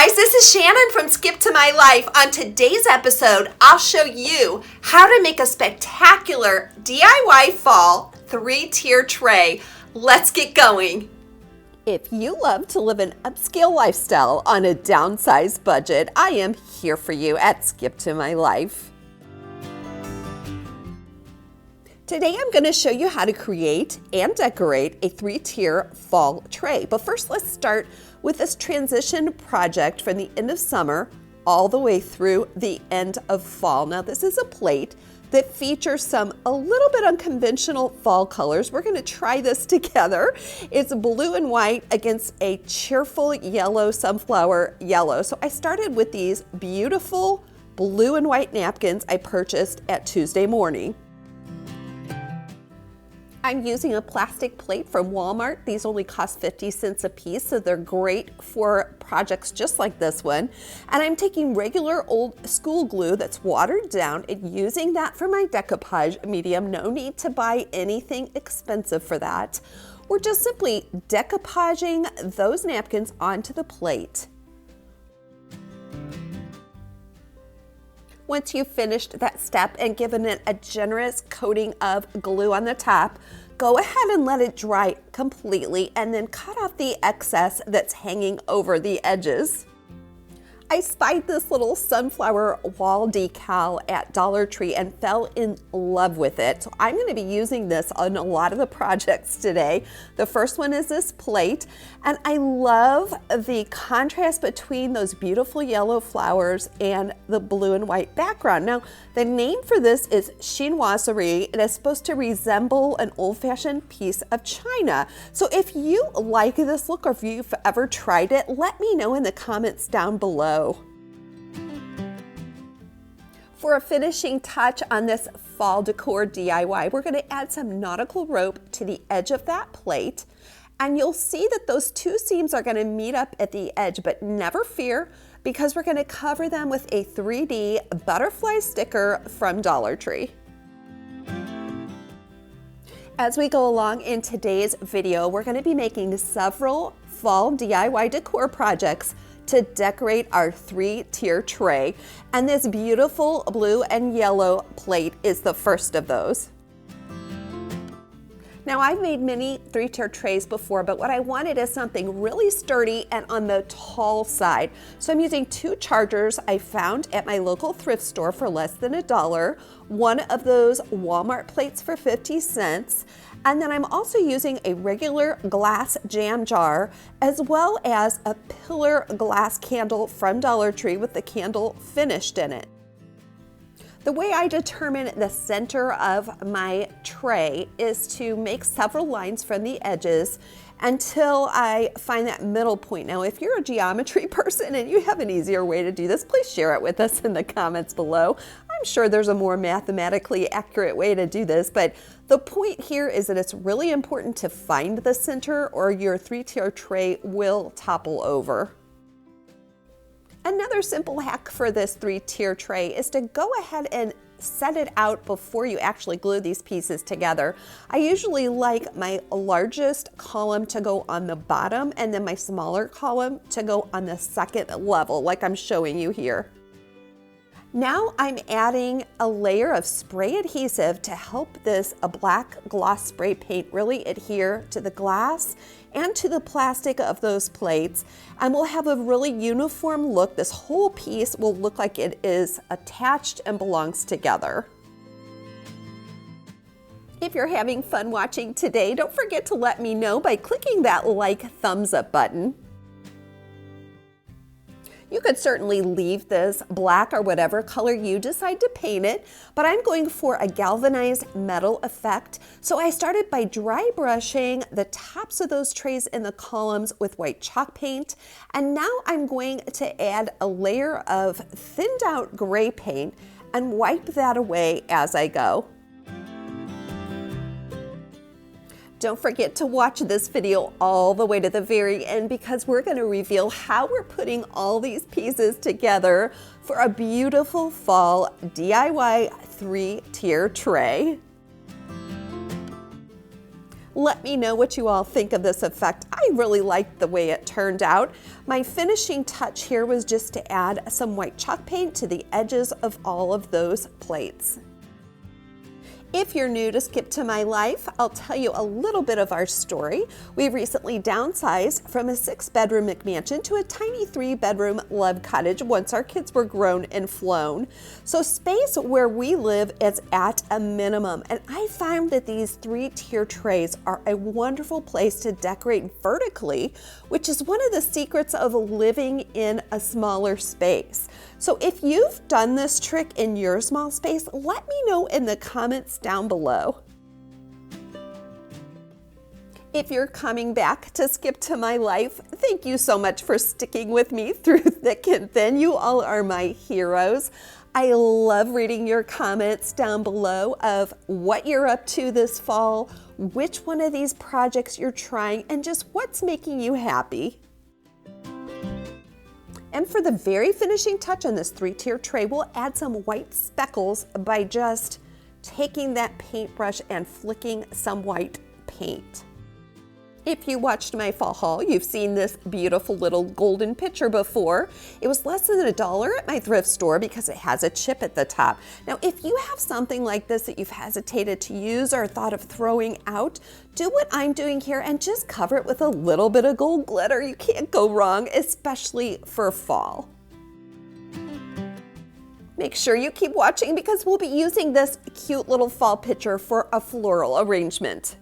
guys, this is Shannon from Skip to My Life. On today's episode, I'll show you how to make a spectacular DIY fall 3-tier tray. Let's get going. If you love to live an upscale lifestyle on a downsized budget, I am here for you at Skip to My Life. Today I'm going to show you how to create and decorate a 3-tier fall tray. But first, let's start with this transition project from the end of summer all the way through the end of fall. Now, this is a plate that features some a little bit unconventional fall colors. We're going to try this together. It's blue and white against a cheerful yellow, sunflower yellow. So I started with these beautiful blue and white napkins I purchased at Tuesday morning. I'm using a plastic plate from Walmart. These only cost 50 cents a piece, so they're great for projects just like this one. And I'm taking regular old school glue that's watered down and using that for my decoupage medium. No need to buy anything expensive for that. We're just simply decoupaging those napkins onto the plate. Once you've finished that step and given it a generous coating of glue on the top, go ahead and let it dry completely and then cut off the excess that's hanging over the edges. I spied this little sunflower wall decal at Dollar Tree and fell in love with it. So I'm going to be using this on a lot of the projects today. The first one is this plate, and I love the contrast between those beautiful yellow flowers and the blue and white background. Now, the name for this is chinoiserie. It is supposed to resemble an old-fashioned piece of china. So if you like this look or if you've ever tried it, let me know in the comments down below. For a finishing touch on this fall decor DIY, we're going to add some nautical rope to the edge of that plate. And you'll see that those two seams are going to meet up at the edge, but never fear because we're going to cover them with a 3D butterfly sticker from Dollar Tree. As we go along in today's video, we're going to be making several fall DIY decor projects to decorate our 3-tier tray, and this beautiful blue and yellow plate is the first of those. Now, I've made many 3-tier trays before, but what I wanted is something really sturdy and on the tall side. So I'm using 2 chargers I found at my local thrift store for less than $1, one of those Walmart plates for 50 cents, and then I'm also using a regular glass jam jar as well as a pillar glass candle from Dollar Tree with the candle finished in it. The way I determine the center of my tray is to make several lines from the edges until I find that middle point. Now, if you're a geometry person and you have an easier way to do this, please share it with us in the comments below. I'm sure there's a more mathematically accurate way to do this, but the point here is that it's really important to find the center or your 3-tier tray will topple over. Another simple hack for this 3-tier tray is to go ahead and set it out before you actually glue these pieces together. I usually like my largest column to go on the bottom and then my smaller column to go on the second level, like I'm showing you here. Now I'm adding a layer of spray adhesive to help this black gloss spray paint really adhere to the glass and to the plastic of those plates, and we'll have a really uniform look. This whole piece will look like it is attached and belongs together. If you're having fun watching today, don't forget to let me know by clicking that like thumbs up button. You could certainly leave this black or whatever color you decide to paint it, but I'm going for a galvanized metal effect. So I started by dry brushing the tops of those trays in the columns with white chalk paint. And now I'm going to add a layer of thinned out gray paint and wipe that away as I go. Don't forget to watch this video all the way to the very end because we're going to reveal how we're putting all these pieces together for a beautiful fall DIY 3-tier tray. Let me know what you all think of this effect. I really liked the way it turned out. My finishing touch here was just to add some white chalk paint to the edges of all of those plates. If you're new to Skip to My Life, I'll tell you a little bit of our story. We recently downsized from a 6-bedroom McMansion to a tiny 3-bedroom love cottage once our kids were grown and flown. So space where we live is at a minimum, and I found that these 3-tier trays are a wonderful place to decorate vertically, which is one of the secrets of living in a smaller space. So if you've done this trick in your small space, let me know in the comments down below. If you're coming back to Skip to My Life, thank you so much for sticking with me through thick and thin. You all are my heroes. I love reading your comments down below of what you're up to this fall, which one of these projects you're trying, and just what's making you happy. And for the very finishing touch on this 3-tier tray, we'll add some white speckles by just taking that paintbrush and flicking some white paint. If you watched my fall haul, you've seen this beautiful little golden pitcher before. It was less than $1 at my thrift store because it has a chip at the top. Now, if you have something like this that you've hesitated to use or thought of throwing out, do what I'm doing here and just cover it with a little bit of gold glitter. You can't go wrong, especially for fall. Make sure you keep watching because we'll be using this cute little fall pitcher for a floral arrangement.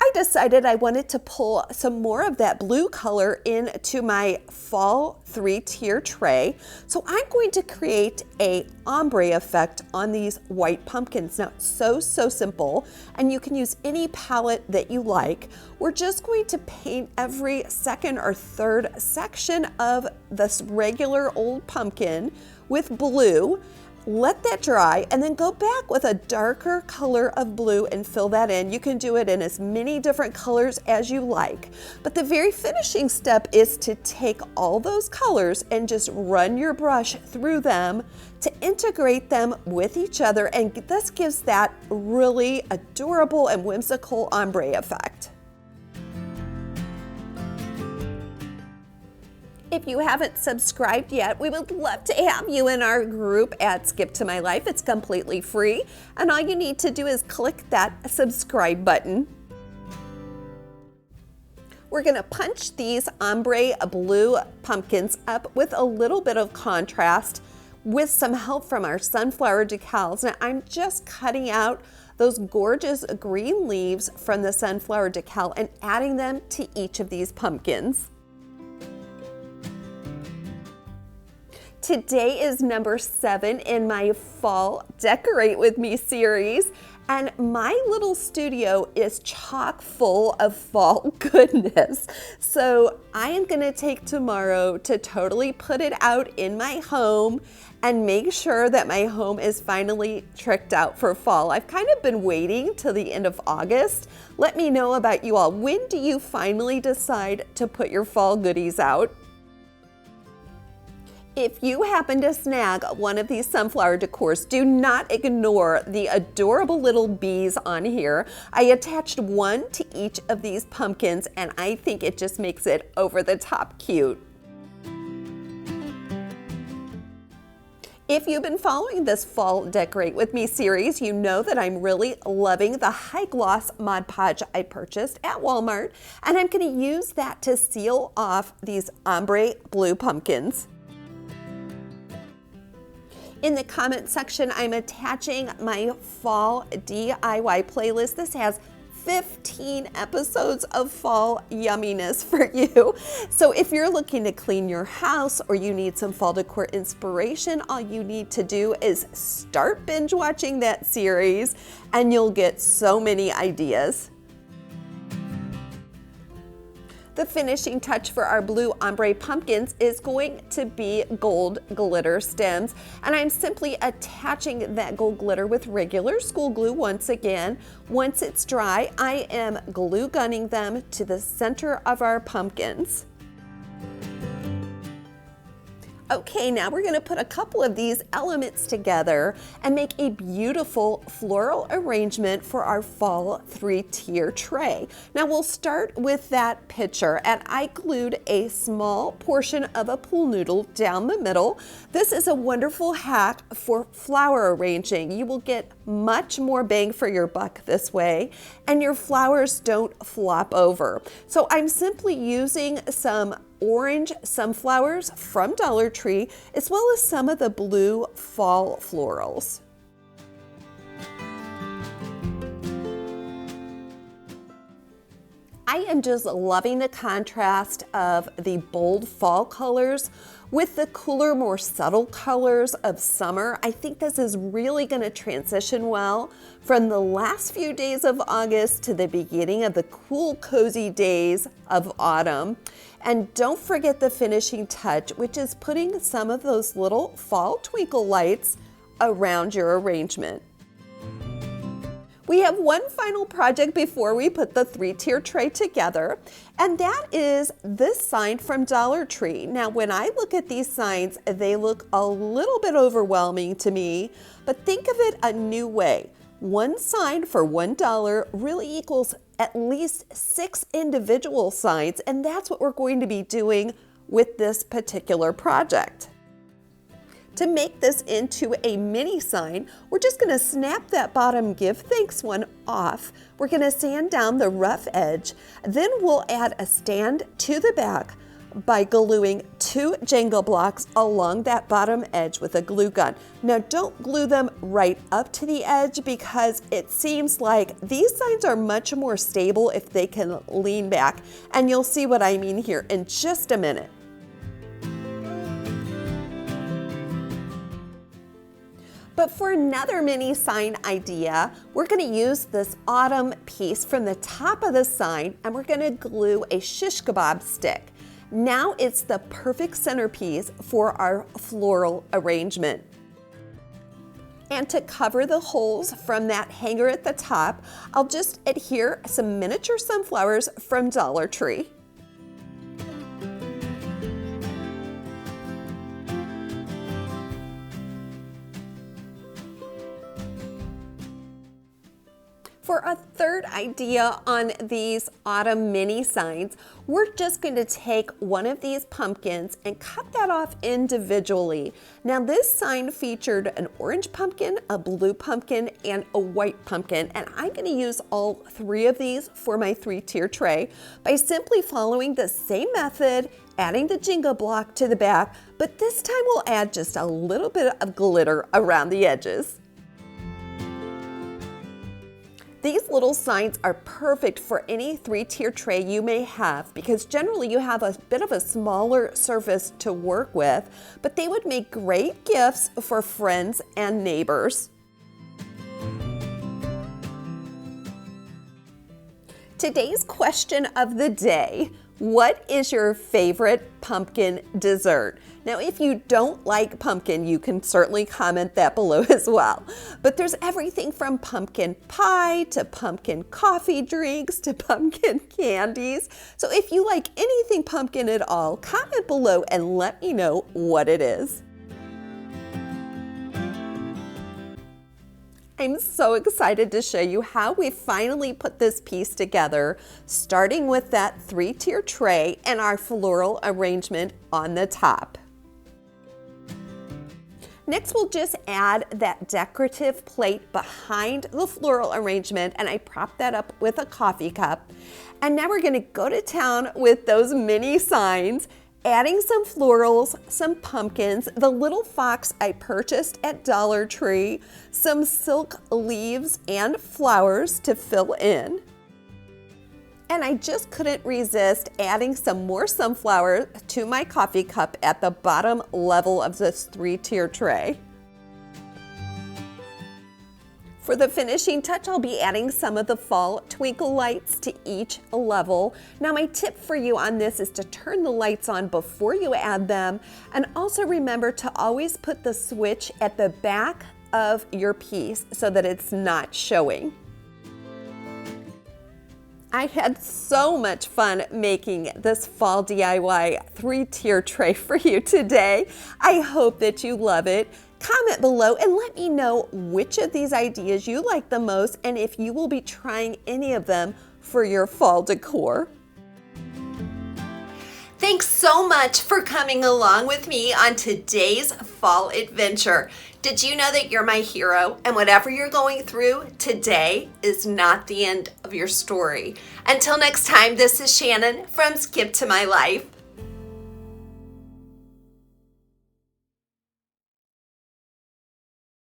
I decided I wanted to pull some more of that blue color into my fall 3-tier tray. So I'm going to create a ombre effect on these white pumpkins. Now, it's so simple, and you can use any palette that you like. We're just going to paint every second or third section of this regular old pumpkin with blue. Let that dry and then go back with a darker color of blue and fill that in. You can do it in as many different colors as you like. But the very finishing step is to take all those colors and just run your brush through them to integrate them with each other, and this gives that really adorable and whimsical ombre effect. If you haven't subscribed yet, we would love to have you in our group at Skip to My Life. It's completely free, and all you need to do is click that subscribe button. We're gonna punch these ombre blue pumpkins up with a little bit of contrast with some help from our sunflower decals. Now, I'm just cutting out those gorgeous green leaves from the sunflower decal and adding them to each of these pumpkins. Today is number 7 in my Fall Decorate With Me series, and my little studio is chock full of fall goodness. So I am gonna take tomorrow to totally put it out in my home and make sure that my home is finally tricked out for fall. I've kind of been waiting till the end of August. Let me know about you all. When do you finally decide to put your fall goodies out? If you happen to snag one of these sunflower decors, do not ignore the adorable little bees on here. I attached one to each of these pumpkins, and I think it just makes it over the top cute. If you've been following this Fall Decorate With Me series, you know that I'm really loving the high gloss Mod Podge I purchased at Walmart, and I'm going to use that to seal off these ombre blue pumpkins. In the comment section, I'm attaching my fall DIY playlist. This has 15 episodes of fall yumminess for you. So if you're looking to clean your house or you need some fall decor inspiration, all you need to do is start binge watching that series and you'll get so many ideas. The finishing touch for our blue ombre pumpkins is going to be gold glitter stems, and I'm simply attaching that gold glitter with regular school glue once again. Once it's dry, I am glue gunning them to the center of our pumpkins. Okay, now we're going to put a couple of these elements together and make a beautiful floral arrangement for our fall 3-tier tray. Now we'll start with that pitcher, and I glued a small portion of a pool noodle down the middle. This is a wonderful hack for flower arranging. You will get much more bang for your buck this way, and your flowers don't flop over. So I'm simply using some orange sunflowers from Dollar Tree, as well as some of the blue fall florals. I am just loving the contrast of the bold fall colors with the cooler, more subtle colors of summer. I think this is really going to transition well from the last few days of August to the beginning of the cool, cozy days of autumn. And don't forget the finishing touch, which is putting some of those little fall twinkle lights around your arrangement. We have one final project before we put the 3-tier tray together, and that is this sign from Dollar Tree. Now, when I look at these signs, they look a little bit overwhelming to me, but think of it a new way. One sign for $1 really equals at least 6 individual signs, and that's what we're going to be doing with this particular project. To make this into a mini sign, we're just going to snap that bottom Give Thanks one off. We're going to sand down the rough edge. Then we'll add a stand to the back by gluing 2 Jenga blocks along that bottom edge with a glue gun. Now don't glue them right up to the edge, because it seems like these signs are much more stable if they can lean back. And you'll see what I mean here in just a minute. But for another mini sign idea, we're going to use this autumn piece from the top of the sign, and we're going to glue a shish kebab stick. Now it's the perfect centerpiece for our floral arrangement. And to cover the holes from that hanger at the top, I'll just adhere some miniature sunflowers from Dollar Tree. For a third idea on these autumn mini signs, we're just going to take one of these pumpkins and cut that off individually. Now this sign featured an orange pumpkin, a blue pumpkin, and a white pumpkin, and I'm going to use all 3 of these for my 3-tier tray by simply following the same method, adding the Jenga block to the back, but this time we'll add just a little bit of glitter around the edges. These little signs are perfect for any 3-tier tray you may have, because generally you have a bit of a smaller surface to work with, but they would make great gifts for friends and neighbors. Today's question of the day: what is your favorite pumpkin dessert? Now, if you don't like pumpkin, you can certainly comment that below as well. But there's everything from pumpkin pie to pumpkin coffee drinks to pumpkin candies. So if you like anything pumpkin at all, comment below and let me know what it is. I'm so excited to show you how we finally put this piece together, starting with that 3-tier tray and our floral arrangement on the top. Next, we'll just add that decorative plate behind the floral arrangement, and I propped that up with a coffee cup. And now we're going to go to town with those mini signs, adding some florals, some pumpkins, the little fox I purchased at Dollar Tree, some silk leaves and flowers to fill in. And I just couldn't resist adding some more sunflower to my coffee cup at the bottom level of this 3-tier tray. For the finishing touch, I'll be adding some of the fall twinkle lights to each level. Now, my tip for you on this is to turn the lights on before you add them, and also remember to always put the switch at the back of your piece so that it's not showing. I had so much fun making this fall DIY 3-tier tray for you today. I hope that you love it. Comment below and let me know which of these ideas you like the most and if you will be trying any of them for your fall decor. Thanks so much for coming along with me on today's fall adventure. Did you know that you're my hero and whatever you're going through today is not the end of your story? Until next time, this is Shannon from Skip to My Life.